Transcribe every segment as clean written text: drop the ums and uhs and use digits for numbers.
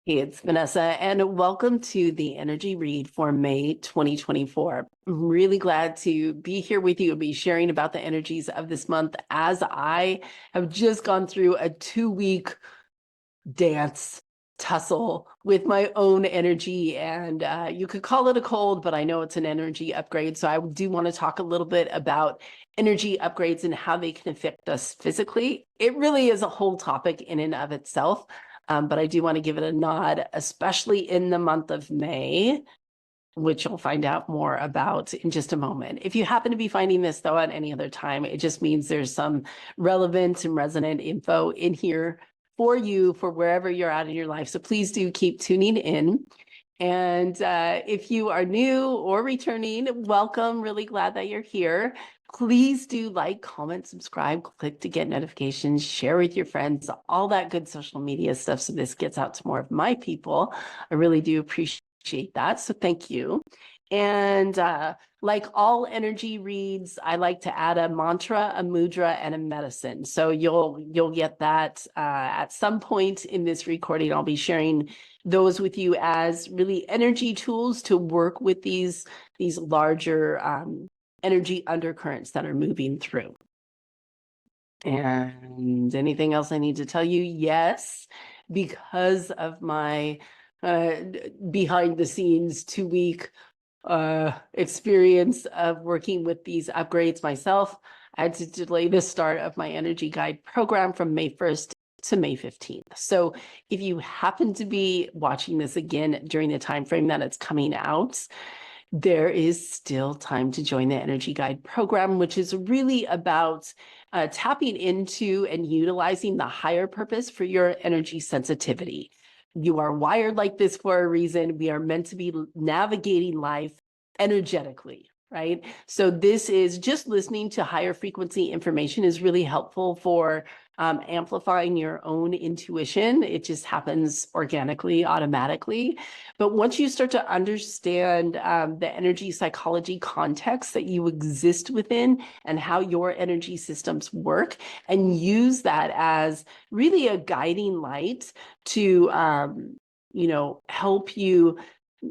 Hey, it's Vanessa, and welcome to the energy read for May 2024. I'm really glad to be here with you and be sharing about the energies of this month as I have just gone through a 2-week dance tussle with my own energy. And you could call it a cold, but I know it's an energy upgrade. So I do want to talk a little bit about energy upgrades and how they can affect us physically. It really is a whole topic in and of itself. But I do want to give it a nod, especially in the month of May, which you'll find out more about in just a moment. If you happen to be finding this, though, at any other time, it just means there's some relevant and resonant info in here for you for wherever you're at in your life. So please do keep tuning in. And if you are new or returning, welcome. Really glad that you're here. Please do like, comment, subscribe, click to get notifications, share with your friends, all that good social media stuff so this gets out to more of my people. I really do appreciate that. So thank you. And like all energy reads, I like to add a mantra, a mudra, and a medicine. So you'll get that at some point in this recording. I'll be sharing those with you as really energy tools to work with these larger energy undercurrents that are moving through. And anything else I need to tell you? Yes, because of my behind the scenes 2-week experience of working with these upgrades myself, I had to delay the start of my energy guide program from May 1st to May 15th. So if you happen to be watching this again during the time frame that it's coming out, there is still time to join the energy guide program, which is really about tapping into and utilizing the higher purpose for your energy sensitivity. You are wired like this for a reason. We are meant to be navigating life energetically, right? So this is just listening to higher frequency information is really helpful for amplifying your own intuition. It just happens organically, automatically. But once you start to understand the energy psychology context that you exist within and how your energy systems work, and use that as really a guiding light to, help you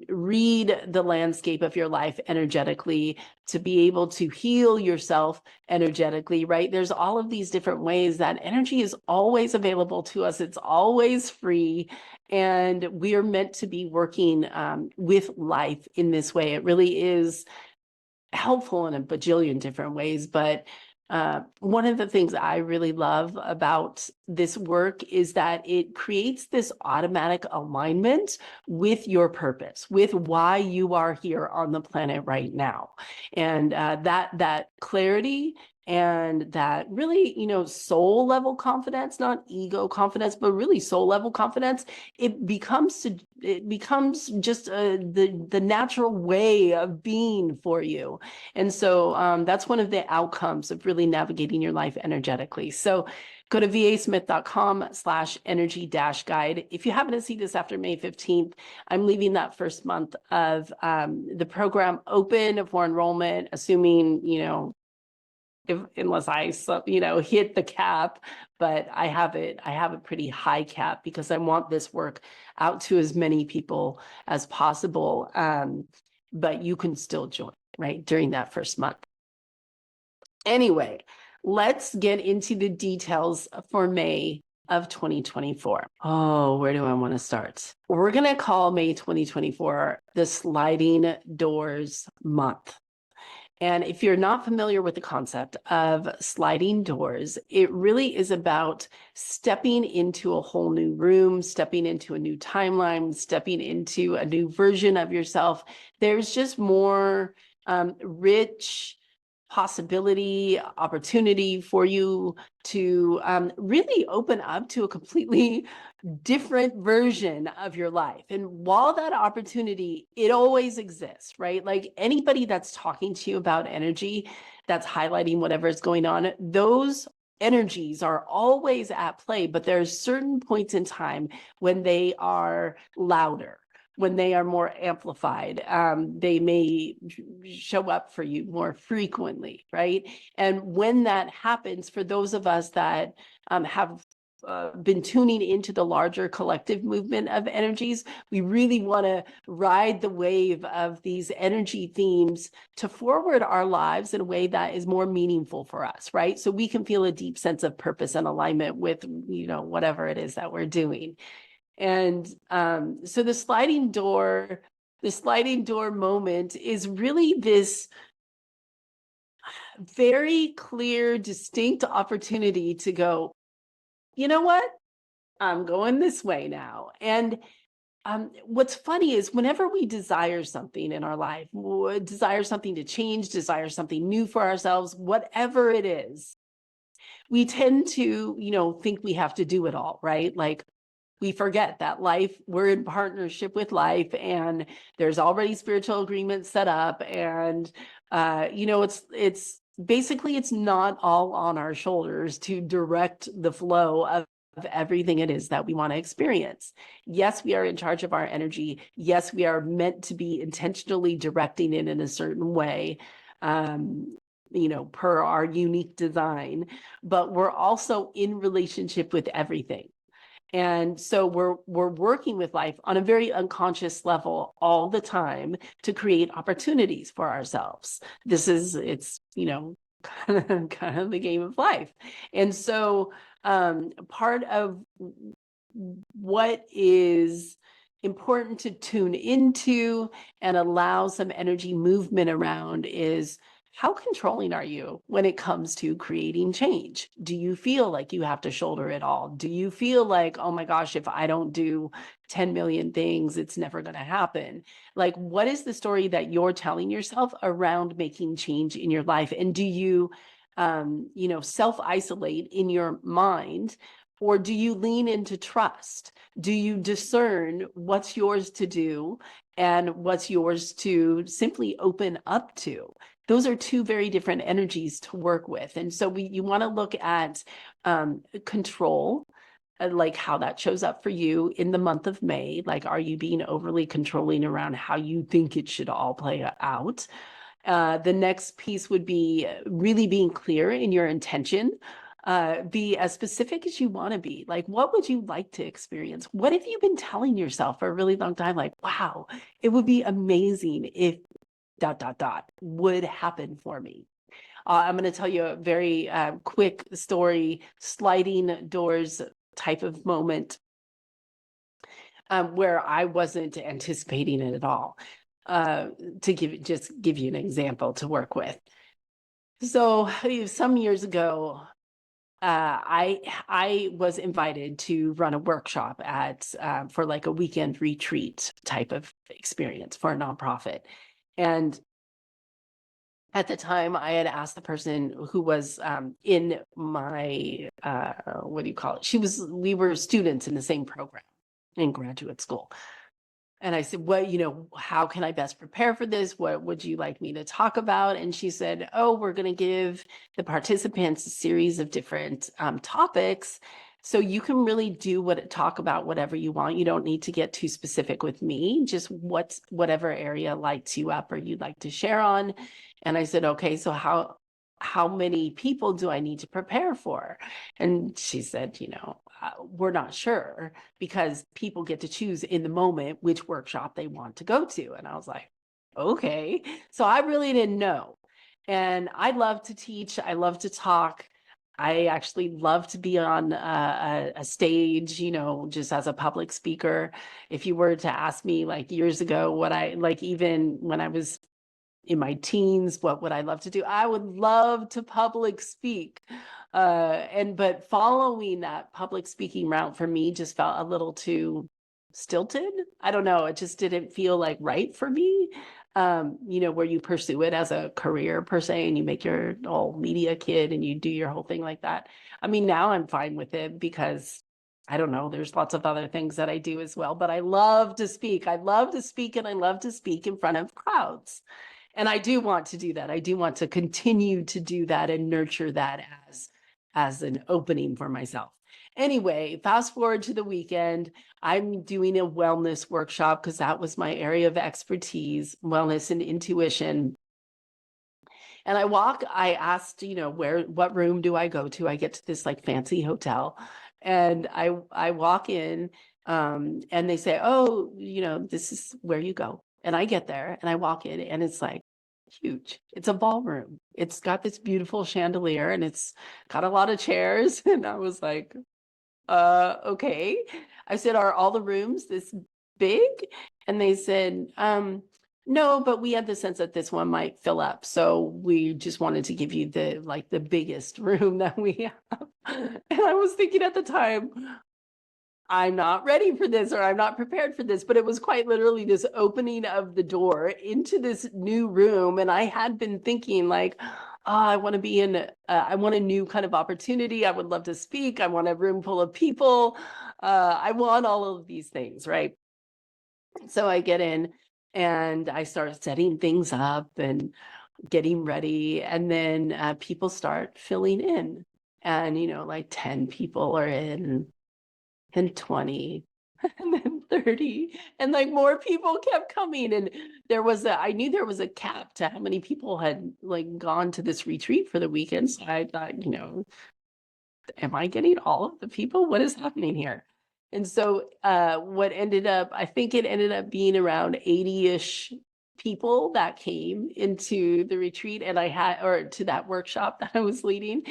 read the landscape of your life energetically, to be able to heal yourself energetically, right? There's all of these different ways that energy is always available to us. It's always free. And we are meant to be working with life in this way. It really is helpful in a bajillion different ways, but one of the things I really love about this work is that it creates this automatic alignment with your purpose, with why you are here on the planet right now. And that clarity and that really, soul level confidence, not ego confidence, but really soul level confidence, it becomes just the natural way of being for you. And so that's one of the outcomes of really navigating your life energetically. So go to vasmith.com/energy-guide. If you happen to see this after May 15th, I'm leaving that first month of the program open for enrollment, assuming, unless I, hit the cap, but I have a pretty high cap because I want this work out to as many people as possible. But you can still join, right, during that first month. Anyway, let's get into the details for May of 2024. Oh, where do I want to start? We're going to call May 2024 the sliding doors month. And if you're not familiar with the concept of sliding doors, it really is about stepping into a whole new room, stepping into a new timeline, stepping into a new version of yourself. There's just more rich possibility, opportunity for you to really open up to a completely different version of your life. And while that opportunity, it always exists, right? Like anybody that's talking to you about energy, that's highlighting whatever is going on, those energies are always at play, but there's certain points in time when they are louder, when they are more amplified. They may show up for you more frequently, right? And when that happens, for those of us that have been tuning into the larger collective movement of energies. We really want to ride the wave of these energy themes to forward our lives in a way that is more meaningful for us, right? So we can feel a deep sense of purpose and alignment with, whatever it is that we're doing. And so the sliding door moment is really this very clear, distinct opportunity to go, you know what? I'm going this way now. And what's funny is whenever we desire something in our life, desire something to change, desire something new for ourselves, whatever it is, we tend to, think we have to do it all, right? Like we forget that we're in partnership with life, and there's already spiritual agreements set up. And, it's basically, it's not all on our shoulders to direct the flow of everything it is that we want to experience. Yes, we are in charge of our energy. Yes, we are meant to be intentionally directing it in a certain way, per our unique design, but we're also in relationship with everything. And so we're working with life on a very unconscious level all the time to create opportunities for ourselves. It's kind of the game of life. And so part of what is important to tune into and allow some energy movement around is, how controlling are you when it comes to creating change? Do you feel like you have to shoulder it all? Do you feel like, oh my gosh, if I don't do 10 million things, it's never going to happen? Like, what is the story that you're telling yourself around making change in your life? And do you, self-isolate in your mind? Or do you lean into trust? Do you discern what's yours to do and what's yours to simply open up to? Those are two very different energies to work with. And so you want to look at control, like how that shows up for you in the month of May. Like, are you being overly controlling around how you think it should all play out? The next piece would be really being clear in your intention. Be as specific as you want to be. Like, what would you like to experience? What have you been telling yourself for a really long time? Like, wow, it would be amazing if ... would happen for me. I'm going to tell you a very quick story, sliding doors type of moment, where I wasn't anticipating it at all. To give you an example to work with. So some years ago, I was invited to run a workshop for like a weekend retreat type of experience for a nonprofit. And at the time, I had asked the person who was in my, what do you call it? We were students in the same program in graduate school. And I said, how can I best prepare for this? What would you like me to talk about? And she said, oh, we're going to give the participants a series of different topics. So you can really talk about whatever you want. You don't need to get too specific with me, just whatever area lights you up or you'd like to share on. And I said, okay, so how many people do I need to prepare for? And she said, we're not sure, because people get to choose in the moment which workshop they want to go to. And I was like, okay. So I really didn't know. And I love to teach. I love to talk. I actually love to be on a stage, just as a public speaker. If you were to ask me like years ago, even when I was in my teens, what would I love to do? I would love to public speak. But following that public speaking route for me just felt a little too stilted. I don't know. It just didn't feel like right for me. Where you pursue it as a career per se, and you make your whole media kit and you do your whole thing like that. I mean, now I'm fine with it because I don't know, there's lots of other things that I do as well, but I love to speak. I love to speak, and I love to speak in front of crowds. And I do want to do that. I do want to continue to do that and nurture that as an opening for myself. Anyway, fast forward to the weekend. I'm doing a wellness workshop because that was my area of expertise, wellness and intuition. And I asked, what room do I go to? I get to this like fancy hotel. And I walk in, and they say, oh, this is where you go. And I get there and I walk in and it's like huge. It's a ballroom. It's got this beautiful chandelier and it's got a lot of chairs. And I was like, okay. I said, are all the rooms this big? And they said, no, but we had the sense that this one might fill up. So we just wanted to give you the biggest room that we have. And I was thinking at the time, I'm not ready for this, or I'm not prepared for this, but it was quite literally this opening of the door into this new room. And I had been thinking like, I want to be I want a new kind of opportunity. I would love to speak. I want a room full of people. I want all of these things, right? So I get in and I start setting things up and getting ready. And then people start filling in. And, like 10 people are in, and 20 and then 30, and like more people kept coming. And I knew there was a cap to how many people had like gone to this retreat for the weekend. So I thought, am I getting all of the people? What is happening here? And so I think it ended up being around 80-ish people that came into the retreat or to that workshop that I was leading.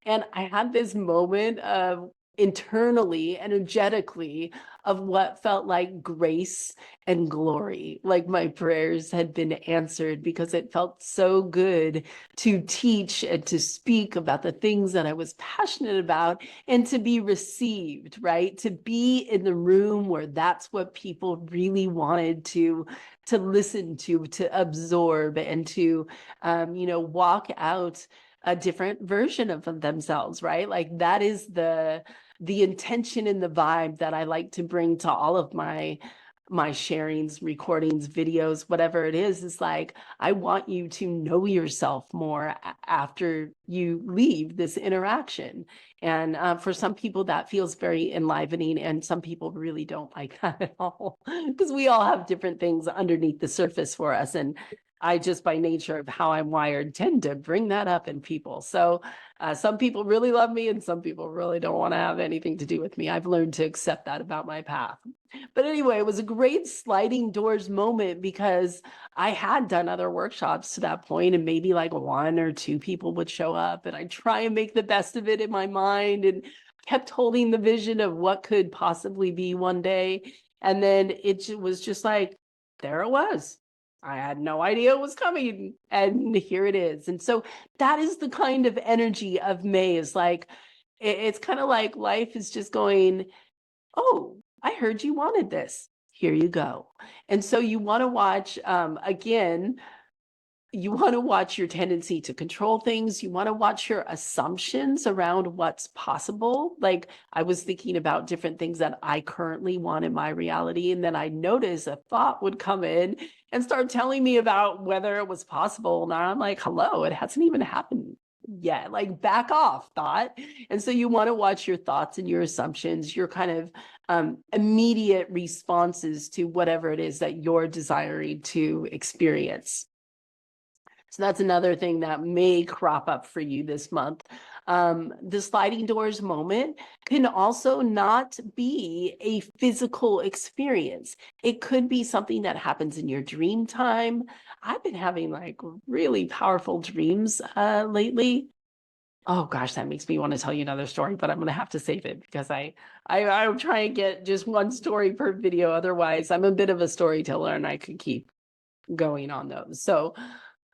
And I had this moment of internally, energetically, of what felt like grace and glory, like my prayers had been answered, because it felt so good to teach and to speak about the things that I was passionate about and to be received, right? To be in the room where that's what people really wanted to listen to absorb, and to, walk out a different version of themselves, right? Like that is the intention and the vibe that I like to bring to all of my sharings, recordings, videos, whatever it is like, I want you to know yourself more after you leave this interaction. And for some people that feels very enlivening, and some people really don't like that at all, because we all have different things underneath the surface for us. And I just, by nature of how I'm wired, tend to bring that up in people. So some people really love me and some people really don't want to have anything to do with me. I've learned to accept that about my path. But anyway, it was a great sliding doors moment, because I had done other workshops to that point, and maybe like 1 or 2 people would show up, and I try and make the best of it in my mind, and kept holding the vision of what could possibly be one day. And then it was just like, there it was. I had no idea it was coming, and here it is. And so that is the kind of energy of May, is like, it's kind of like life is just going, oh, I heard you wanted this. Here you go. And so you want to watch, again, you want to watch your tendency to control things. You want to watch your assumptions around what's possible. Like, I was thinking about different things that I currently want in my reality. And then I noticed a thought would come in and start telling me about whether it was possible. And I'm like, hello, it hasn't even happened yet. Like, back off, thought. And so you want to watch your thoughts and your assumptions, your kind of immediate responses to whatever it is that you're desiring to experience. So that's another thing that may crop up for you this month. The sliding doors moment can also not be a physical experience. It could be something that happens in your dream time. I've been having like really powerful dreams lately. Oh gosh, that makes me want to tell you another story, but I'm going to have to save it, because I'll try and get just one story per video. Otherwise, I'm a bit of a storyteller and I could keep going on those.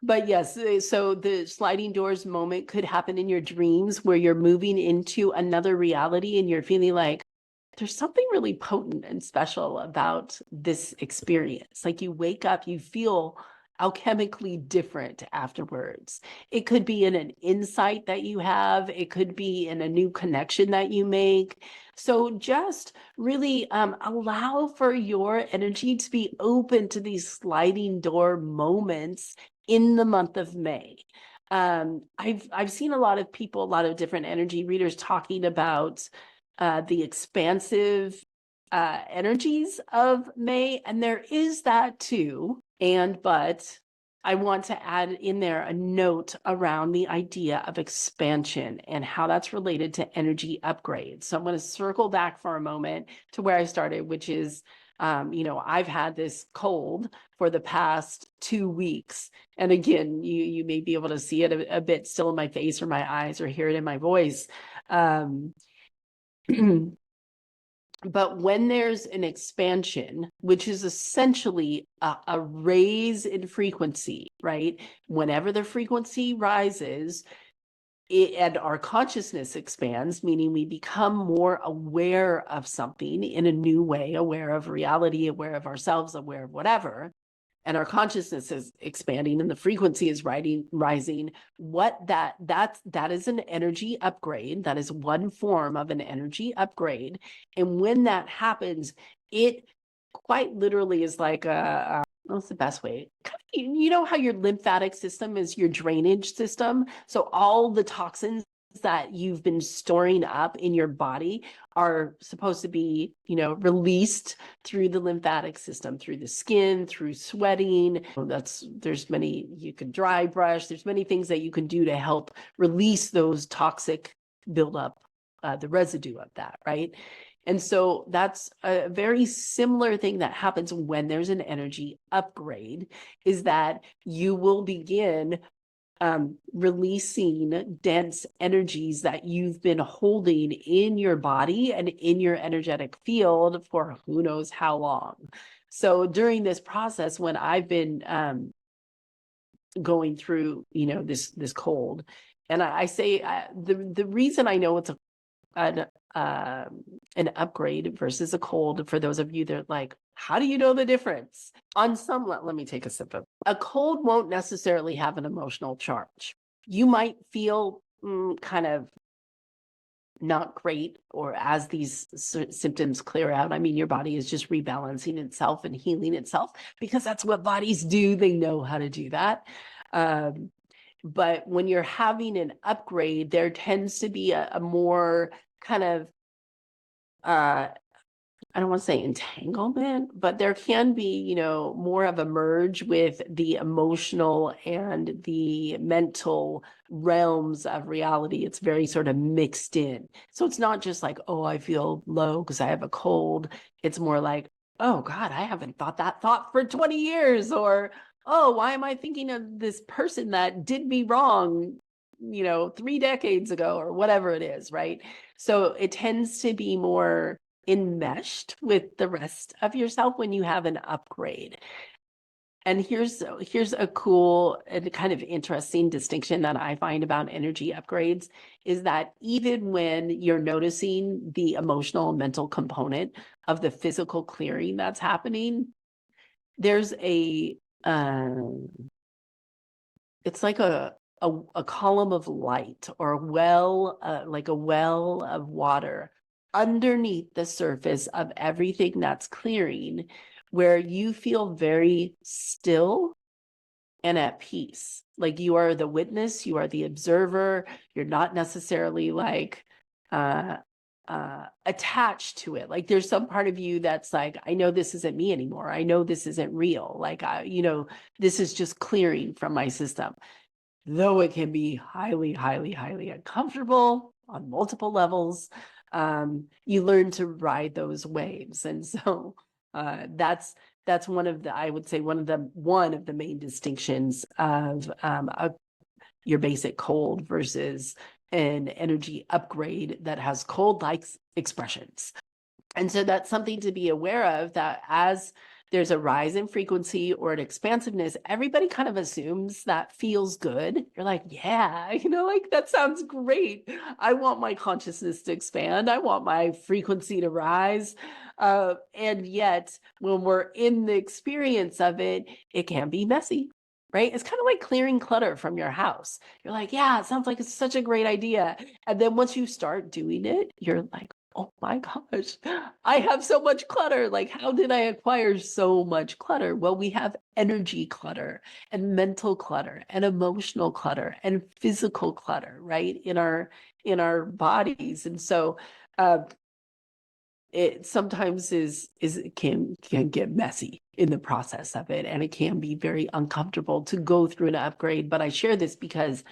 But yes, so the sliding doors moment could happen in your dreams, where you're moving into another reality and you're feeling like there's something really potent and special about this experience. Like, you wake up, you feel alchemically different afterwards. It could be in an insight that you have. It could be in a new connection that you make. So just really allow for your energy to be open to these sliding door moments in the month of May. I've seen a lot of people, a lot of different energy readers talking about the expansive energies of May, and there is that too. But I want to add in there a note around the idea of expansion and how that's related to energy upgrades. So I'm going to circle back for a moment to where I started, which is, I've had this cold for the past 2 weeks. And again, you may be able to see it a bit still in my face or my eyes or hear it in my voice. But when there's an expansion, which is essentially a raise in frequency, right? Whenever the frequency rises, and our consciousness expands, meaning we become more aware of something in a new way, aware of reality, aware of ourselves, aware of whatever, and our consciousness is expanding and the frequency is rising, that is an energy upgrade. That is one form of an energy upgrade. And when that happens, it quite literally is like what's the best way? You know how your lymphatic system is your drainage system? So all the toxins that you've been storing up in your body are supposed to be, released through the lymphatic system, through the skin, through sweating. There's many, you can dry brush. There's many things that you can do to help release those toxic buildup, the residue of that, right? And so that's a very similar thing that happens when there's an energy upgrade, is that you will begin releasing dense energies that you've been holding in your body and in your energetic field for who knows how long. So during this process, when I've been going through, this cold, and I say the reason I know it's an upgrade versus a cold, for those of you that are like, how do you know the difference? On some level, let me take a sip of a cold won't necessarily have an emotional charge. You might feel kind of not great, or as these symptoms clear out, I mean, your body is just rebalancing itself and healing itself, because that's what bodies do. They know how to do that. But when you're having an upgrade, there tends to be a more kind of, I don't want to say entanglement, but there can be, more of a merge with the emotional and the mental realms of reality. It's very sort of mixed in. So it's not just like, oh, I feel low because I have a cold. It's more like, oh God, I haven't thought that thought for 20 years. Or, oh, why am I thinking of this person that did me wrong, 3 decades ago, or whatever it is, right? So it tends to be more enmeshed with the rest of yourself when you have an upgrade. And here's a cool and kind of interesting distinction that I find about energy upgrades, is that even when you're noticing the emotional and mental component of the physical clearing that's happening, there's it's like a column of light, or a well, like a well of water underneath the surface of everything that's clearing, where you feel very still and at peace. Like you are the witness, you are the observer. You're not necessarily like attached to it. Like there's some part of you that's like, I know this isn't me anymore. I know this isn't real. Like this is just clearing from my system. Though it can be highly, highly, highly uncomfortable on multiple levels, you learn to ride those waves. And so that's one of the, I would say, one of the main distinctions of your basic cold versus an energy upgrade that has cold-like expressions. And so that's something to be aware of, that as there's a rise in frequency or an expansiveness, everybody kind of assumes that feels good. You're like, yeah, like that sounds great. I want my consciousness to expand. I want my frequency to rise. And yet when we're in the experience of it, it can be messy, right? It's kind of like clearing clutter from your house. You're like, yeah, it sounds like it's such a great idea. And then once you start doing it, you're like, oh my gosh, I have so much clutter. Like, how did I acquire so much clutter? Well, we have energy clutter and mental clutter and emotional clutter and physical clutter, right? In our bodies. And so it sometimes can get messy in the process of it, and it can be very uncomfortable to go through an upgrade. But I share this because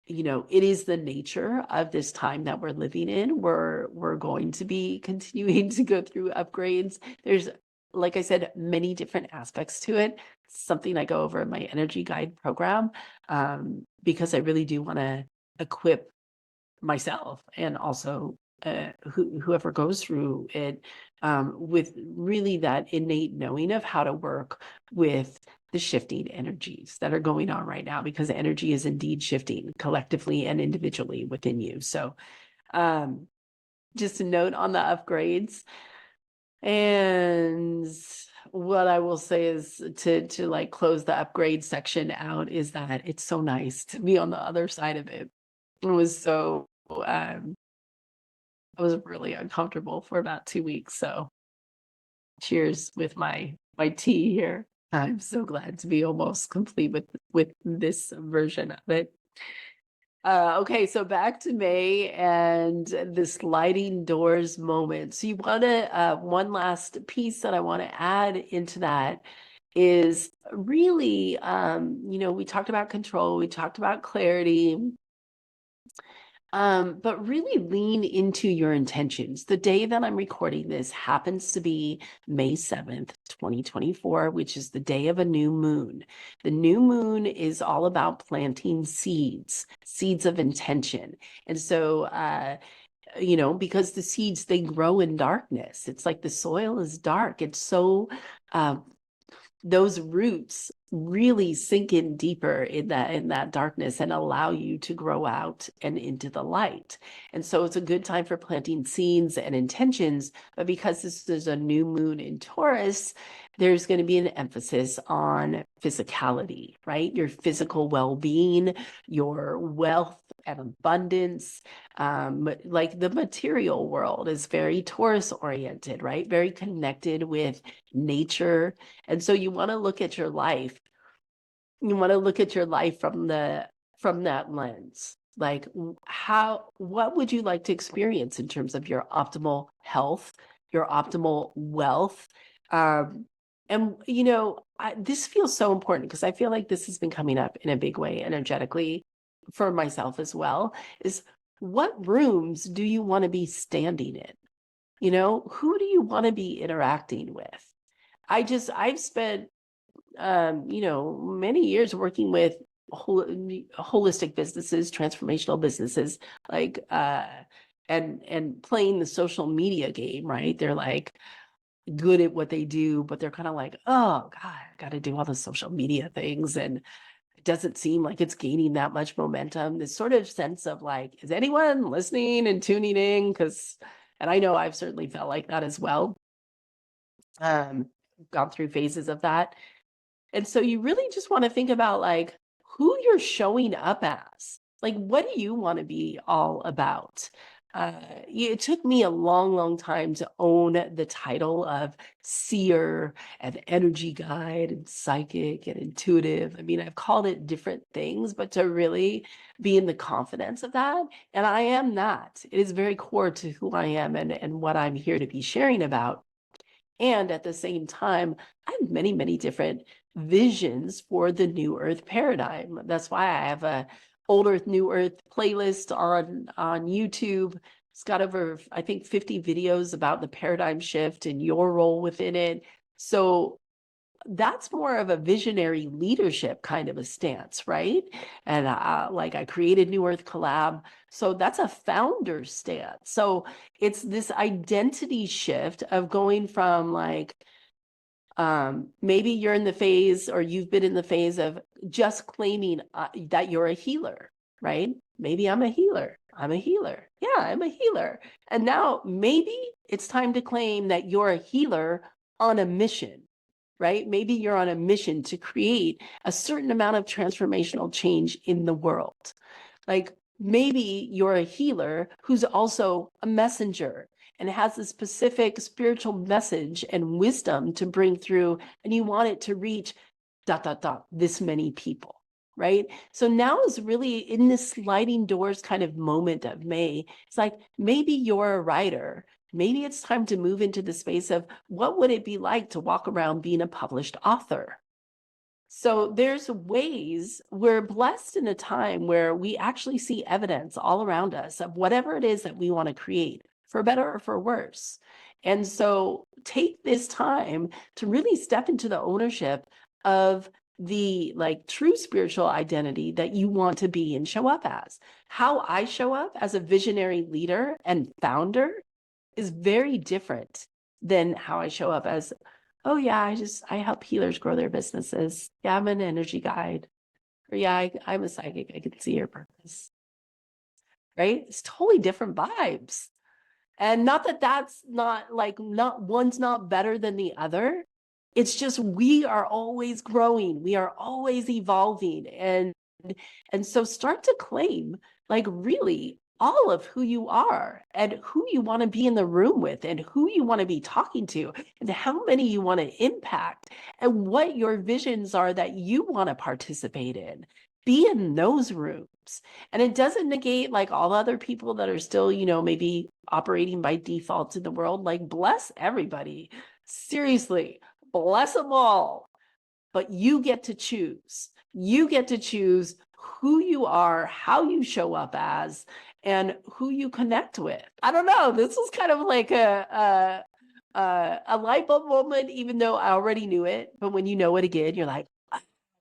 it is the nature of this time that we're living in. We're going to be continuing to go through upgrades. There's, like I said, many different aspects to it. Something I go over in my energy guide program, because I really do want to equip myself and also whoever goes through it, with really that innate knowing of how to work with the shifting energies that are going on right now, because energy is indeed shifting collectively and individually within you. So just a note on the upgrades. And what I will say is to like close the upgrade section out is that it's so nice to be on the other side of it. It was so I was really uncomfortable for about 2 weeks. So cheers with my tea here. I'm so glad to be almost complete with this version of it. Okay, so back to May and the sliding doors moment. So you want to one last piece that I want to add into that is really we talked about control, we talked about clarity, but really lean into your intentions. The day that I'm recording this happens to be May 7th, 2024, which is the day of a new moon. The new moon is all about planting seeds of intention. And so, because the seeds, they grow in darkness. It's like the soil is dark. It's so, those roots really sink in deeper in that darkness and allow you to grow out and into the light. And so it's a good time for planting seeds and intentions. But because this is a new moon in Taurus, there's going to be an emphasis on physicality, right? Your physical well-being, your wealth and abundance. Like the material world is very Taurus oriented, right? Very connected with nature. And so you want to look at your life. You want to look at your life from that lens. Like what would you like to experience in terms of your optimal health, your optimal wealth? This feels so important because I feel like this has been coming up in a big way energetically for myself as well, is what rooms do you want to be standing in? Who do you want to be interacting with? I've spent, many years working with holistic businesses, transformational businesses, like, and playing the social media game, right? They're like good at what they do, but they're kind of like, oh God, I got to do all the social media things. And it doesn't seem like it's gaining that much momentum. This sort of sense of like, is anyone listening and tuning in? And I know I've certainly felt like that as well. Gone through phases of that. And so you really just want to think about like who you're showing up as. Like, what do you want to be all about? It took me a long, long time to own the title of seer and energy guide and psychic and intuitive. I mean, I've called it different things, but to really be in the confidence of that. And I am that. It is very core to who I am and what I'm here to be sharing about. And at the same time, I have many, many different visions for the new earth paradigm. That's why I have a old earth, new earth playlist on YouTube. It's got over, I think, 50 videos about the paradigm shift and your role within it. So that's more of a visionary leadership kind of a stance, right? And like I created New Earth Collab. So that's a founder stance. So it's this identity shift of going from like, maybe you're in the phase or you've been in the phase of just claiming that you're a healer, right? Maybe I'm a healer. I'm a healer. Yeah, I'm a healer. And now maybe it's time to claim that you're a healer on a mission, right? Maybe you're on a mission to create a certain amount of transformational change in the world. Like maybe you're a healer who's also a messenger and has a specific spiritual message and wisdom to bring through, and you want it to reach this many people, right? So now is really in this sliding doors kind of moment of May. It's like, maybe you're a writer. Maybe it's time to move into the space of what would it be like to walk around being a published author? So there's ways we're blessed in a time where we actually see evidence all around us of whatever it is that we want to create, for better or for worse. And so take this time to really step into the ownership of the like true spiritual identity that you want to be and show up as. How I show up as a visionary leader and founder is very different than how I show up as, oh yeah, I help healers grow their businesses. Yeah, I'm an energy guide. Or yeah, I'm a psychic. I can see your purpose. Right? It's totally different vibes. And not that that's not like, not one's not better than the other. It's just we are always growing. We are always evolving. And so start to claim like really all of who you are and who you want to be in the room with and who you want to be talking to and how many you want to impact and what your visions are that you want to participate in. Be in those rooms. And it doesn't negate like all other people that are still, maybe operating by default in the world. Like, bless everybody. Seriously, bless them all. But you get to choose. You get to choose who you are, how you show up as, and who you connect with. I don't know. This was kind of like a light bulb moment, even though I already knew it. But when you know it again, you're like,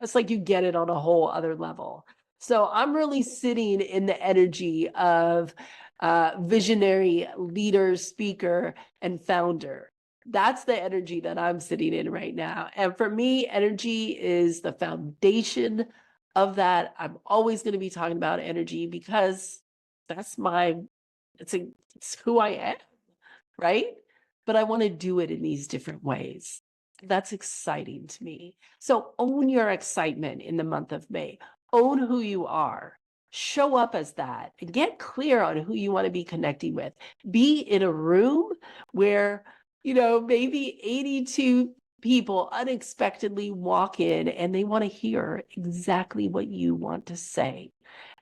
it's like you get it on a whole other level. So I'm really sitting in the energy of visionary leader, speaker, and founder. That's the energy that I'm sitting in right now. And for me, energy is the foundation of that. I'm always going to be talking about energy because that's it's who I am, right? But I want to do it in these different ways. That's exciting to me. So own your excitement in the month of May. Own who you are. Show up as that and get clear on who you want to be connecting with. Be in a room where, maybe 82 people unexpectedly walk in and they want to hear exactly what you want to say.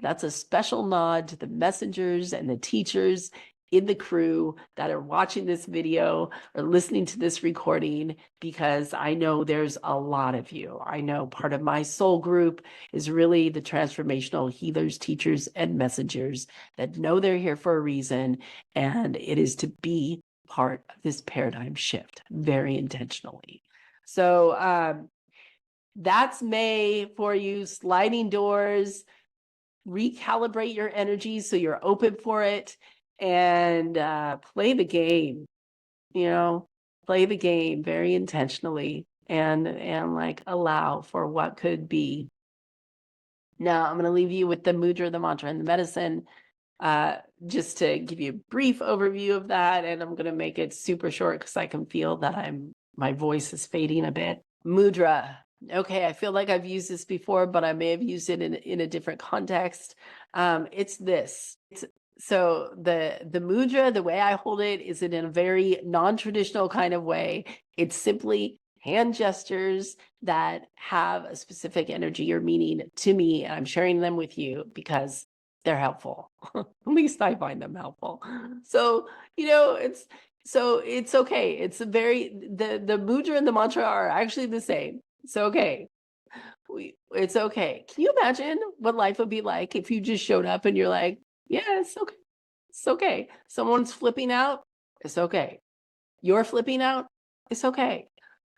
That's a special nod to the messengers and the teachers in the crew that are watching this video or listening to this recording, because I know there's a lot of you. I know part of my soul group is really the transformational healers, teachers, and messengers that know they're here for a reason, and it is to be part of this paradigm shift very intentionally. So that's May for you. Sliding doors. Recalibrate your energy so you're open for it, and play the game, play the game very intentionally and like allow for what could be. Now I'm going to leave you with the mudra, the mantra, and the medicine, just to give you a brief overview of that. And I'm going to make it super short because I can feel that my voice is fading a bit. Mudra. Okay, I feel like I've used this before, but I may have used it in a different context. It's this. So the mudra, the way I hold it is in a very non-traditional kind of way. It's simply hand gestures that have a specific energy or meaning to me, and I'm sharing them with you because they're helpful. At least I find them helpful. So, it's okay. It's the mudra and the mantra are actually the same. It's okay. It's okay. Can you imagine what life would be like if you just showed up and you're like, yeah, it's okay. It's okay. Someone's flipping out. It's okay. You're flipping out. It's okay.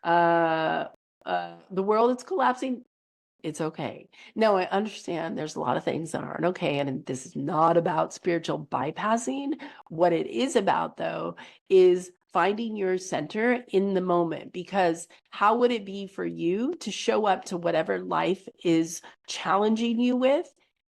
The world is collapsing. It's okay. No, I understand there's a lot of things that aren't okay. And this is not about spiritual bypassing. What it is about, though, is finding your center in the moment. Because how would it be for you to show up to whatever life is challenging you with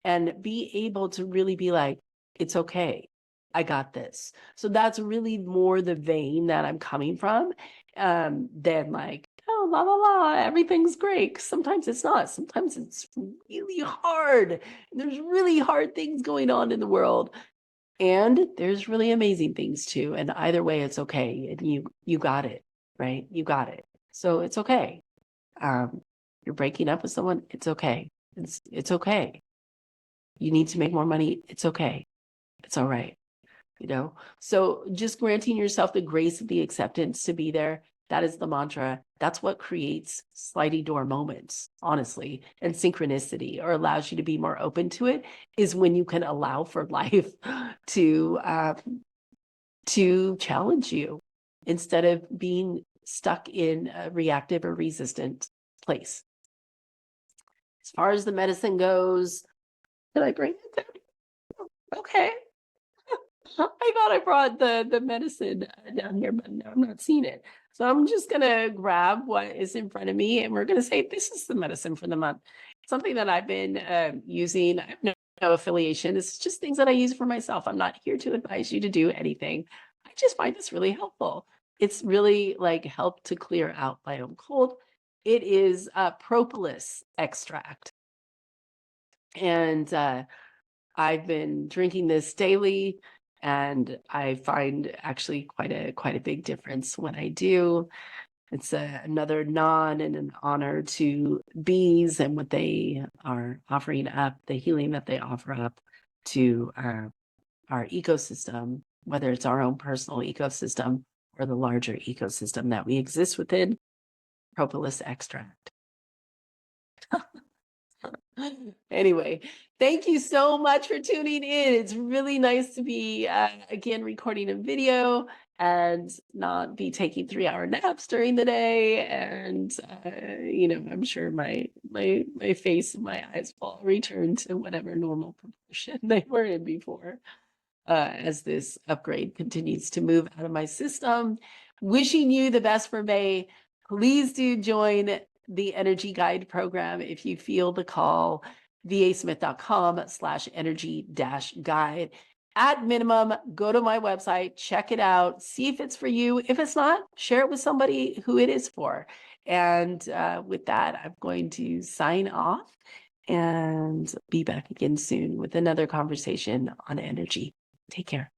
and be able to really be like, it's okay. I got this. So that's really more the vein that I'm coming from, than like, oh, la, la, la, everything's great. Sometimes it's not. Sometimes it's really hard. There's really hard things going on in the world. And there's really amazing things too. And either way, it's okay. And you got it, right? You got it. So it's okay. You're breaking up with someone. It's okay. It's okay. You need to make more money. It's okay. It's all right. So just granting yourself the grace of the acceptance to be there. That is the mantra. That's what creates sliding door moments, honestly, and synchronicity, or allows you to be more open to it, is when you can allow for life to challenge you instead of being stuck in a reactive or resistant place. As far as the medicine goes, did I bring it down? Okay. I thought I brought the medicine down here, but no, I'm not seeing it. So I'm just gonna grab what is in front of me, and we're gonna say this is the medicine for the month. Something that I've been using. I have no affiliation. It's just things that I use for myself. I'm not here to advise you to do anything. I just find this really helpful. It's really like helped to clear out my own cold. It is propolis extract, and I've been drinking this daily, and I find actually quite a big difference when I do. It's another nod and an honor to bees and what they are offering up, the healing that they offer up to our ecosystem, whether it's our own personal ecosystem or the larger ecosystem that we exist within. Propolis extract. Anyway, thank you so much for tuning in. It's really nice to be again recording a video and not be taking 3-hour naps during the day. And I'm sure my face and my eyes will return to whatever normal proportion they were in before, as this upgrade continues to move out of my system. Wishing you the best for May. Please do join the Energy Guide program if you feel the call. vasmith.com/energy-guide. At minimum, go to my website, check it out, see if it's for you. If it's not, share it with somebody who it is for. And with that, I'm going to sign off and be back again soon with another conversation on energy. Take care.